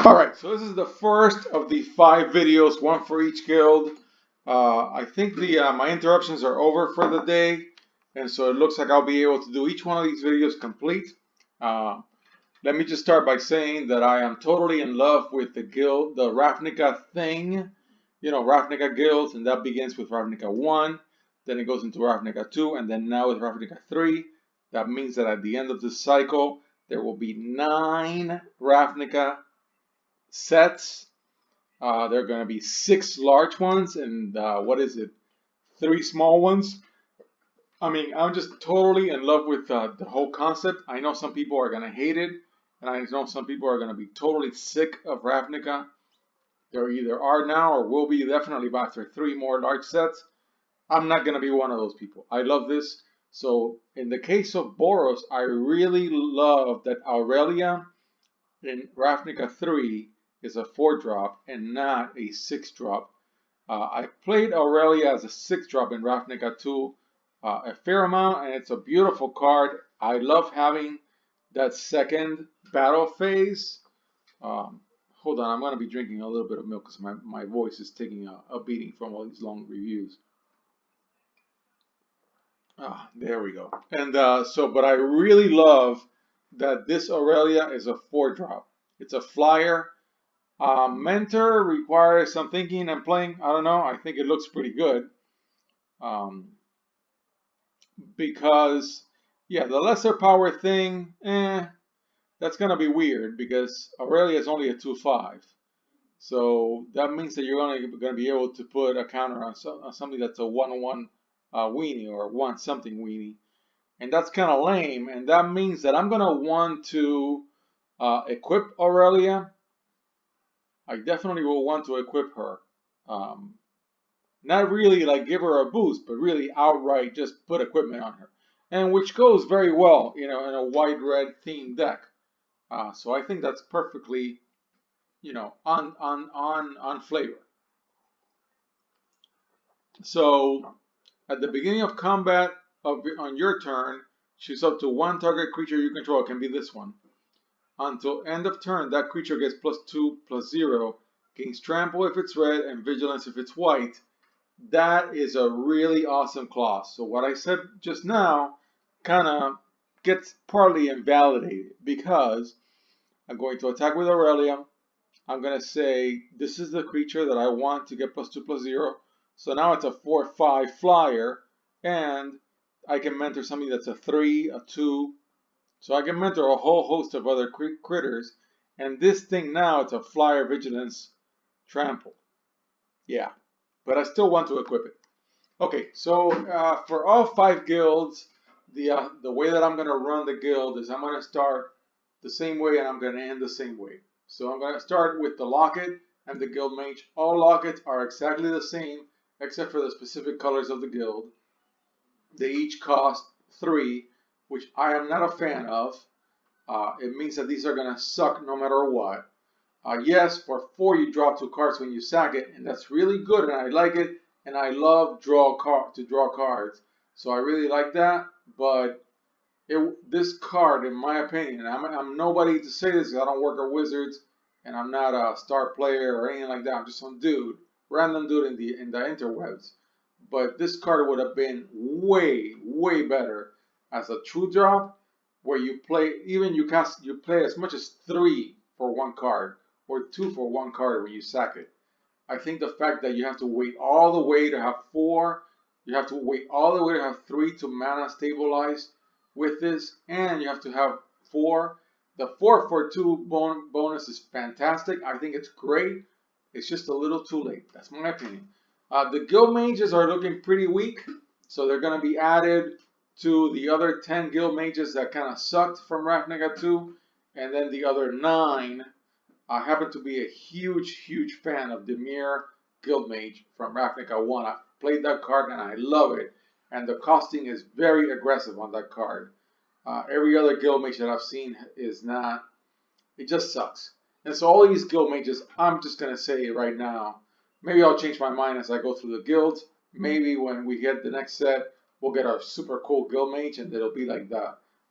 Alright, so this is the first of the 5 videos, one for each guild. I think my interruptions are over for the day, and so it looks like I'll be able to do each one of these videos complete. Let me just start by saying that I am totally in love with the guild, the Ravnica thing. You know, Ravnica guilds, and that begins with Ravnica 1, then it goes into Ravnica 2, and then now with Ravnica 3. That means that at the end of this cycle, there will be 9 Ravnica sets. There are going to be 6 large ones and 3 small ones. I mean, I'm just totally in love with the whole concept. I know some people are going to hate it, and I know some people are going to be totally sick of Ravnica. There either are now or will be definitely after 3 more large sets. I'm not going to be one of those people. I love this. So in the case of Boros, I really love that Aurelia in Ravnica 3 is a 4-drop and not a 6-drop. I played Aurelia as a 6-drop in Ravnica 2 a fair amount, and it's a beautiful card. I love having that second battle phase. Hold on, I'm going to be drinking a little bit of milk because my voice is taking a beating from all these long reviews. There we go. And but I really love that this Aurelia is a 4-drop. It's a flyer. Mentor requires some thinking and playing. I don't know. I think it looks pretty good. Because, yeah, the lesser power thing, that's going to be weird because Aurelia is only a 2/5. So that means that you're going to be able to put a counter on something that's a 1/1 weenie or 1-something weenie. And that's kind of lame. And that means that I'm going to want to equip Aurelia. I definitely will want to equip her. Not really like give her a boost, but really outright just put equipment on her. And which goes very well, you know, in a white red themed deck. So I think that's perfectly, you know, on flavor. So at the beginning of combat on your turn, choose up to 1 target creature you control. It can be this one. Until end of turn, that creature gets +2/+0, gains trample if it's red and vigilance if it's white. That is a really awesome clause. So what I said just now kind of gets partly invalidated because I'm going to attack with Aurelia. I'm going to say this is the creature that I want to get +2/+0. So now it's a 4/5 flyer, and I can mentor something that's a 3, a 2. So I can mentor a whole host of other critters. And this thing now, it's a flyer, vigilance, trample. Yeah, but I still want to equip it. Okay, so for all 5 guilds, the way that I'm going to run the guild is I'm going to start the same way and I'm going to end the same way. So I'm going to start with the locket and the guild mage. All lockets are exactly the same except for the specific colors of the guild. They each cost 3, which I am not a fan of. It means that these are going to suck no matter what. Yes, for 4 you draw 2 cards when you sack it, and that's really good, and I like it, and I love to draw cards. So I really like that, but this card, in my opinion, I'm nobody to say this because I don't work at Wizards, and I'm not a star player or anything like that. I'm just some dude, random dude in the interwebs. But this card would have been way, way better as a true drop, where you play you play as much as 3 for 1 card or 2 for 1 card when you sack it. I think the fact that you have to wait all the way to have 4, you have to wait all the way to have 3 to mana stabilize with this, and you have to have 4. The 4 for 2 bonus is fantastic. I think it's great. It's just a little too late. That's my opinion. The guild mages are looking pretty weak, so they're going to be added to the other 10 guild mages that kind of sucked from Ravnica 2, and then the other 9. I happen to be a huge fan of Dimir Guild Mage from Ravnica 1. I've played that card and I love it, and the costing is very aggressive on that card. Every other guild mage that I've seen is not. It just sucks. And so all these guild mages, I'm just going to say right now, maybe I'll change my mind as I go through the guilds. Maybe when we get the next set, we'll get our super cool guild mage and it'll be like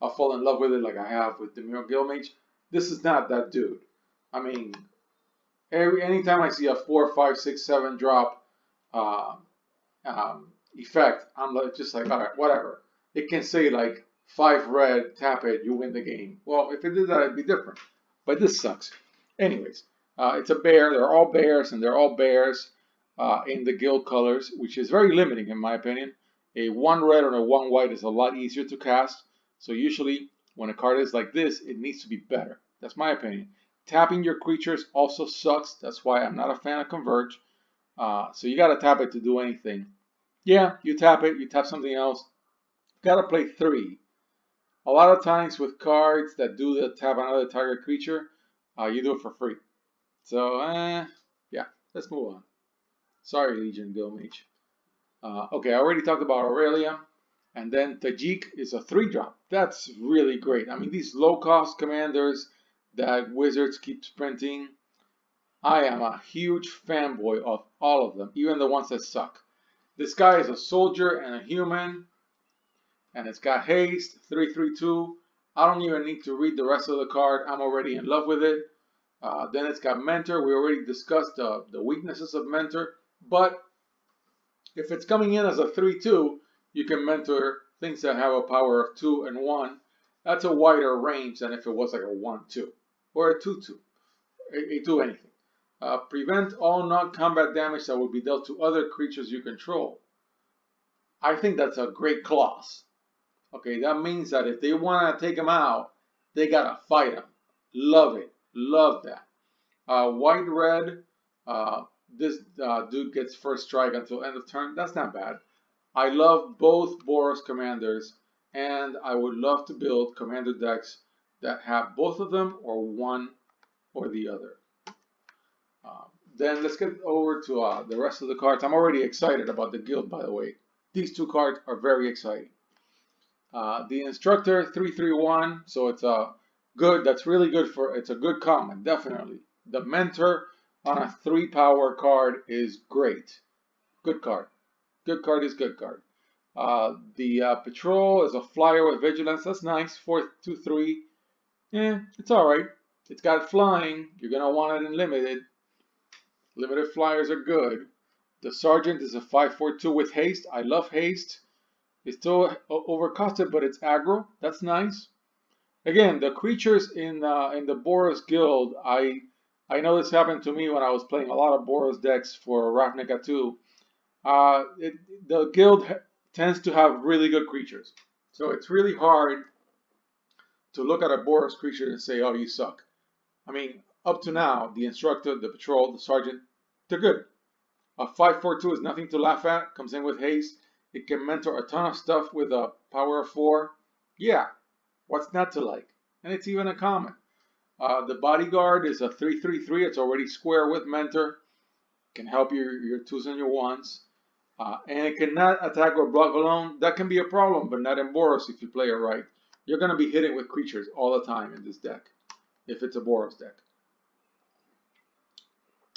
I'll fall in love with it like I have with the Guildmage. This is not that dude. I mean, anytime I see a 4, 5, 6, 7 drop uh, effect, I'm like just like, all right, whatever. It can say like 5 red, tap it, you win the game. Well, if it did that, it'd be different. But this sucks. Anyways, it's a bear. They're all bears, and they're all bears in the guild colors, which is very limiting in my opinion. A 1 red or a 1 white is a lot easier to cast. So usually when a card is like this, it needs to be better. That's my opinion. Tapping your creatures also sucks. That's why I'm not a fan of Converge. So you got to tap it to do anything. Yeah, you tap it, you tap something else. You got to play 3. A lot of times with cards that do the tap another target creature, you do it for free. So, yeah, let's move on. Sorry, Legion Guildmage. Okay, I already talked about Aurelia. And then Tajik is a 3-drop. That's really great. I mean, these low-cost commanders that Wizards keep printing, I am a huge fanboy of all of them, even the ones that suck. This guy is a soldier and a human, and it's got haste, 3/3/2. I don't even need to read the rest of the card. I'm already in love with it. Then it's got Mentor. We already discussed the weaknesses of Mentor, but if it's coming in as a 3/2, you can mentor things that have a power of 2 and 1. That's a wider range than if it was like a 1/2 or a 2/2. A 2 anything. Prevent all non-combat damage that will be dealt to other creatures you control. I think that's a great clause. Okay, that means that if they want to take them out, they gotta fight them. Love it. Love that. White-red. This dude gets first strike until end of turn. That's not bad. I love both Boros commanders, and I would love to build commander decks that have both of them or one or the other. Then let's get over to the rest of the cards. I'm already excited about the guild, by the way. These 2 cards are very exciting. The Instructor 3/3/1, so it's a good. That's really good for. It's a good common, definitely. The Mentor on a 3-power card is great. Good card. Good card is good card. The Patrol is a flyer with vigilance. That's nice. 4/2/3. Yeah, it's alright. It's got flying. You're going to want it in limited. Limited flyers are good. The Sergeant is a 5/4/2 with haste. I love haste. It's still overcosted, but it's aggro. That's nice. Again, the creatures in the Boros guild, I know this happened to me when I was playing a lot of Boros decks for Ravnica 2. The guild tends to have really good creatures. So it's really hard to look at a Boros creature and say, oh, you suck. I mean, up to now, the Instructor, the Patrol, the Sergeant, they're good. A 5/4/2 is nothing to laugh at. Comes in with haste. It can mentor a ton of stuff with a power of 4. Yeah, what's not to like? And it's even a common. The Bodyguard is a 3/3/3. It's already square with mentor. Can help your 2s and your 1s. And it cannot attack or block alone. That can be a problem, but not in Boros if you play it right. You're going to be hitting with creatures all the time in this deck, if it's a Boros deck.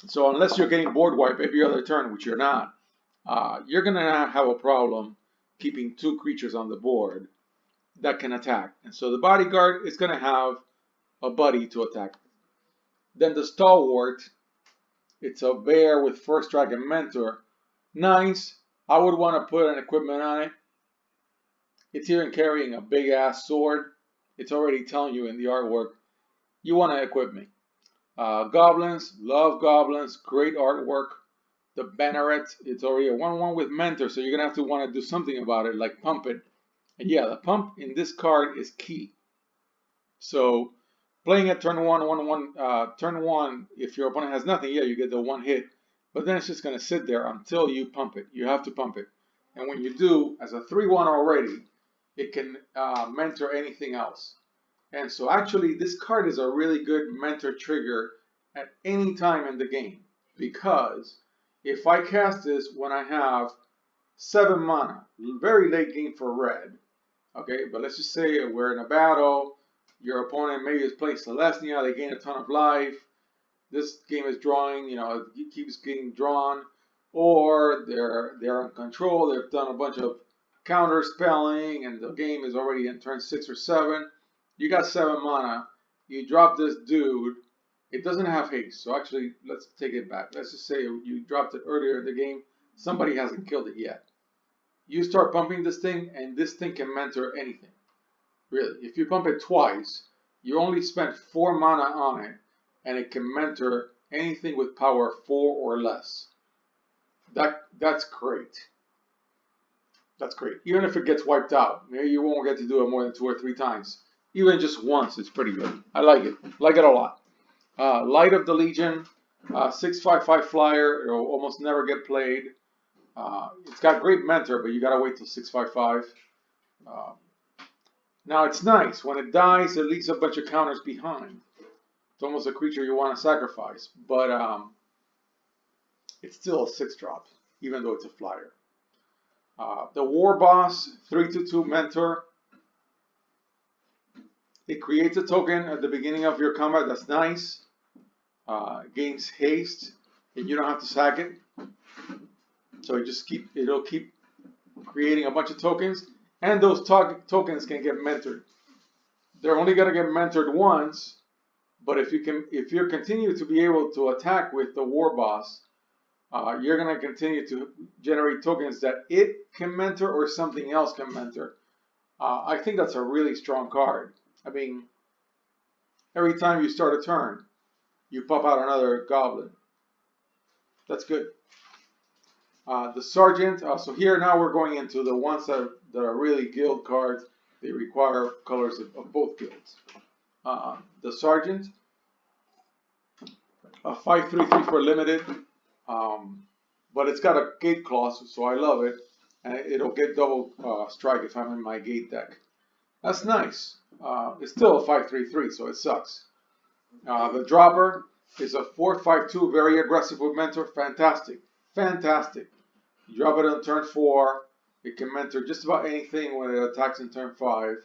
So unless you're getting board wipe every other turn, which you're not, you're going to have a problem keeping 2 creatures on the board that can attack. And so the Bodyguard is going to have a buddy to attack. Then the Stalwart, it's a bear with first strike and mentor. Nice. I would want to put an equipment on it. It's even carrying a big ass sword. It's already telling you in the artwork, you want to equip me. Goblins, love goblins, great artwork. The Banneret, it's already a 1/1 with mentor, so you're going to have to want to do something about it, like pump it. And yeah, the pump in this card is key. So playing at turn 1, turn 1, if your opponent has nothing, yeah, you get the 1 hit. But then it's just going to sit there until you pump it. You have to pump it. And when you do, as a 3/1 already, it can mentor anything else. And so actually, this card is a really good mentor trigger at any time in the game. Because if I cast this when I have 7 mana, very late game for red, okay, but let's just say we're in a battle, your opponent maybe is playing Celestia, they gain a ton of life, this game is drawing, you know, it keeps getting drawn, or they're in control, they've done a bunch of counter spelling and the game is already in turn 6 or 7. You got 7 mana. You drop this dude. It doesn't have haste. So actually, let's take it back. Let's just say you dropped it earlier in the game. Somebody hasn't killed it yet. You start pumping this thing, and this thing can mentor anything. Really. If you pump it twice, you only spent 4 mana on it, and it can mentor anything with power 4 or less. That's great. That's great. Even if it gets wiped out, maybe you won't get to do it more than 2 or 3 times. Even just once, it's pretty good. I like it. Like it a lot. Light of the Legion, 6/5/5 flyer. It'll almost never get played. It's got great mentor, but you gotta wait till 6/5/5. Now it's nice. When it dies, it leaves a bunch of counters behind. It's almost a creature you want to sacrifice, but it's still a 6-drop, even though it's a flyer. The War Boss, 3/2/2 mentor. It creates a token at the beginning of your combat. That's nice. Gains haste, and you don't have to sack it. So it'll keep creating a bunch of tokens, and those tokens can get mentored. They're only gonna get mentored once, but if you continue to be able to attack with the War Boss, you're gonna continue to generate tokens that it can mentor or something else can mentor. I think that's a really strong card. I mean, every time you start a turn, you pop out another goblin. That's good. The Sergeant, so here now we're going into the ones that are really guild cards. They require colors of both guilds. The Sergeant, a 5/3/3 for limited, but it's got a gate clause, so I love it. And it'll get double strike if I'm in my gate deck. That's nice. It's still a 5/3/3, so it sucks. The Dropper is a 4/5/2, very aggressive with mentor. Fantastic. Fantastic. You drop it on turn 4. It can mentor just about anything when it attacks in turn 5.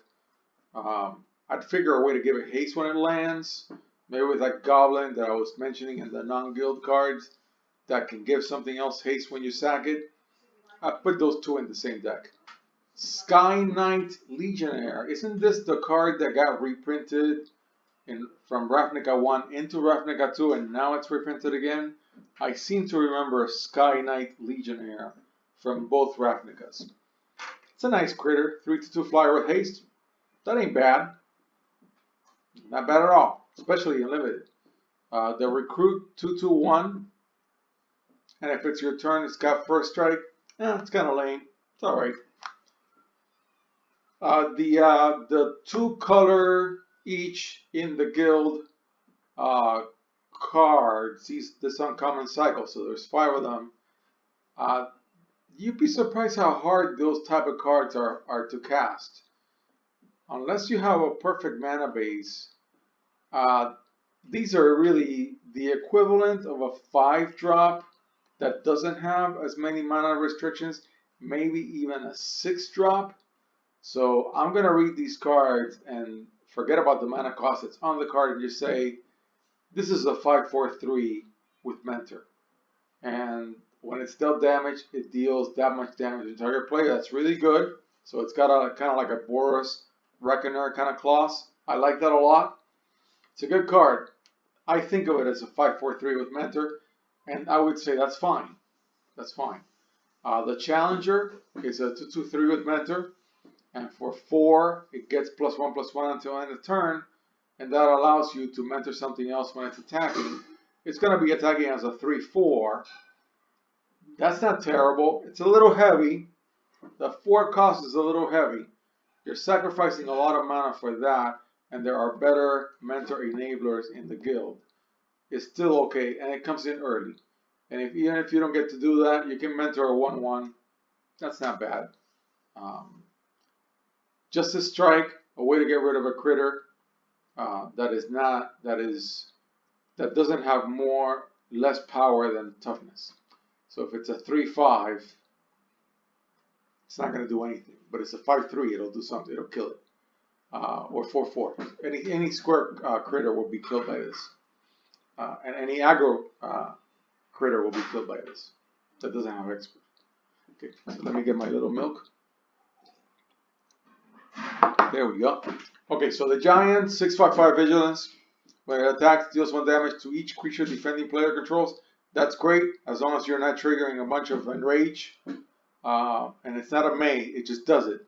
I'd figure a way to give it haste when it lands. Maybe with that Goblin that I was mentioning in the non-guild cards that can give something else haste when you sack it. I'd put those two in the same deck. Sky Knight Legionnaire. Isn't this the card that got reprinted from Ravnica 1 into Ravnica 2 and now it's reprinted again? I seem to remember Sky Knight Legionnaire from both Ravnicas. It's a nice critter. 3/2 flyer with haste. That ain't bad. Not bad at all, especially in limited. The Recruit 2/2/1. And if it's your turn, it's got first strike. It's kind of lame. It's alright. The 2 color each in the guild cards, this uncommon cycle, so there's 5 of them. You'd be surprised how hard those type of cards are to cast. Unless you have a perfect mana base, these are really the equivalent of a 5-drop that doesn't have as many mana restrictions, maybe even a 6-drop. So I'm going to read these cards and forget about the mana cost that's on the card and just say, this is a 5/4/3 with mentor. And when it's dealt damage, it deals that much damage to target player. That's really good. So it's got a kind of like a Boros Reckoner kind of clause. I like that a lot. It's a good card. I think of it as a 5/4/3 with mentor, and I would say that's fine. That's fine. The Challenger is a 2/2/3 with mentor, and for 4, it gets +1/+1 until end of turn, and that allows you to mentor something else when it's attacking. It's going to be attacking as a 3/4. That's not terrible. It's a little heavy. The 4 cost is a little heavy. You're sacrificing a lot of mana for that, and there are better mentor enablers in the guild. It's still okay, and it comes in early. And even if you don't get to do that, you can mentor a 1/1. That's not bad. Justice Strike, a way to get rid of a critter that doesn't have less power than toughness. So if it's a 3/5, it's not going to do anything. But it's a 5/3, it'll do something. It'll kill it. Or 4/4. Any square critter will be killed by this. And any aggro critter will be killed by this. That doesn't have expert. Okay, so let me get my little milk. There we go. Okay, so the giant 6/5/5 vigilance. When it attacks, deals 1 damage to each creature defending player controls. That's great as long as you're not triggering a bunch of enrage. And it's not a May, it just does it.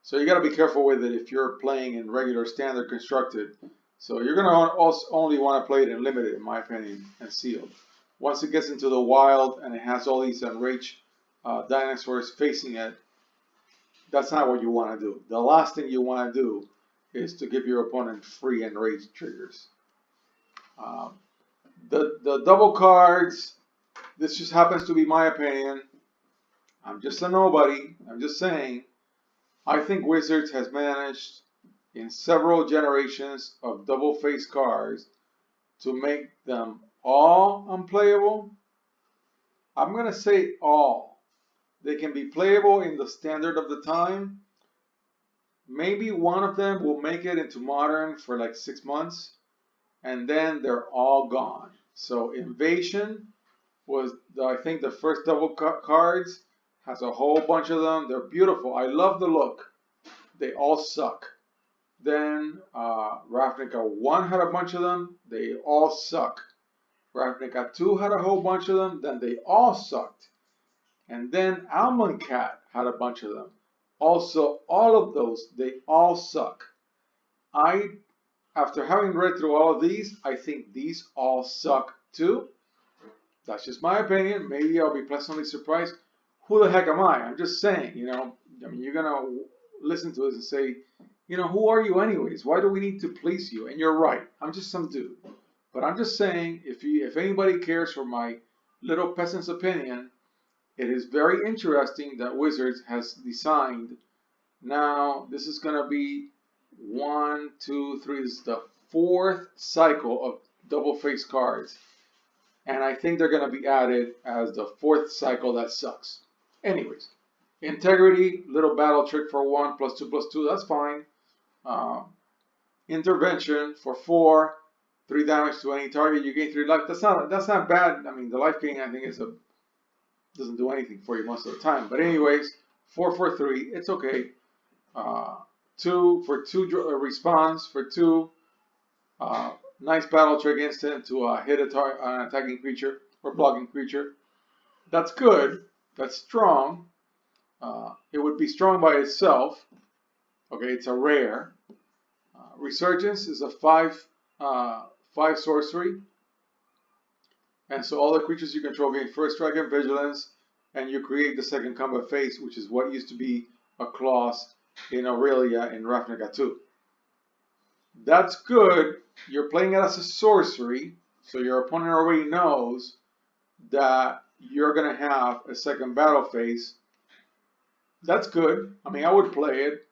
So you got to be careful with it if you're playing in regular standard constructed. So you're going to also only want to play it in limited, in my opinion, and sealed. Once it gets into the wild and it has all these enraged dinosaurs facing it, that's not what you want to do. The last thing you want to do is to give your opponent free enraged triggers. The double cards, this just happens to be my opinion. I'm just a nobody. I'm just saying, I think Wizards has managed in several generations of double face cards to make them all unplayable. I'm going to say all. They can be playable in the standard of the time. Maybe one of them will make it into modern for like 6 months, and then they're all gone. So Invasion was, I think, the first double cards. Has a whole bunch of them. They're beautiful. I love the look. They all suck. Then Ravnica 1 had a bunch of them. They all suck. Ravnica 2 had a whole bunch of them. Then they all sucked. And then Almancat had a bunch of them. Also, all of those, they all suck. After having read through all of these, I think these all suck too. That's just my opinion. Maybe I'll be pleasantly surprised. Who the heck am I? I'm just saying, you know, I mean, you're going to listen to this and say, you know, who are you anyways? Why do we need to please you? And you're right. I'm just some dude. But I'm just saying, if anybody cares for my little peasant's opinion, it is very interesting that Wizards has designed. Now, this is going to be 1, 2, 3. This is the 4th cycle of double face cards. And I think they're going to be added as the 4th cycle that sucks. Anyways, Integrity, little battle trick for 1, +2/+2, that's fine. Intervention for 4, 3 damage to any target, you gain 3 life. That's not bad. I mean, the life gain, I think, doesn't do anything for you most of the time. But anyways, 4 for 3, it's okay. 2 for 2 response for 2. Nice battle trick instant to hit an attacking creature or blocking creature. That's good. That's strong. It would be strong by itself. Okay, it's a rare. Resurgence is a 5 sorcery. And so all the creatures you control gain first strike and vigilance, and you create the second combat phase, which is what used to be a clause in Aurelia in Ravnica 2. That's good. You're playing it as a sorcery, so your opponent already knows that you're going to have a second battle phase. That's good. I mean, I would play it.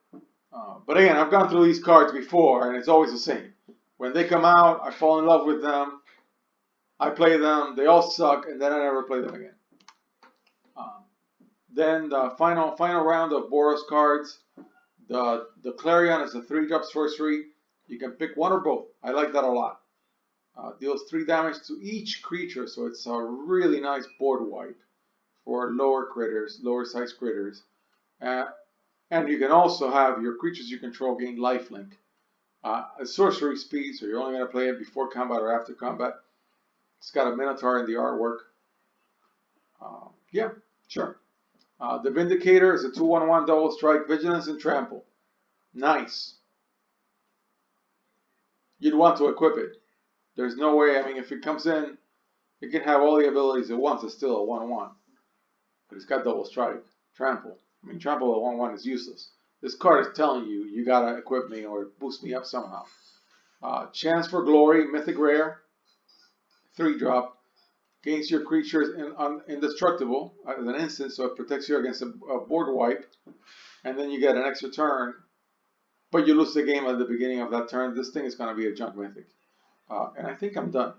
But again, I've gone through these cards before, and it's always the same. When they come out, I fall in love with them. I play them. They all suck, and then I never play them again. Then the final round of Boros cards. The Clarion is a 3-drop sorcery. You can pick one or both. I like that a lot. Deals 3 damage to each creature, so it's a really nice board wipe for lower critters, lower size critters. And you can also have your creatures you control gain lifelink. A sorcery speed, so you're only going to play it before combat or after combat. It's got a Minotaur in the artwork. Yeah, sure. The Vindicator is a 2/1/1 double strike, vigilance and trample. Nice. You'd want to equip it. There's no way, I mean, if it comes in, it can have all the abilities at once. It's still a 1/1. But it's got double strike. Trample. I mean, trample at 1/1 is useless. This card is telling you, you gotta equip me or boost me up somehow. Chance for Glory, Mythic Rare. 3-drop. Gains your creatures indestructible as an instant, so it protects you against a board wipe. And then you get an extra turn. But you lose the game at the beginning of that turn. This thing is going to be a junk mythic. And I think I'm done.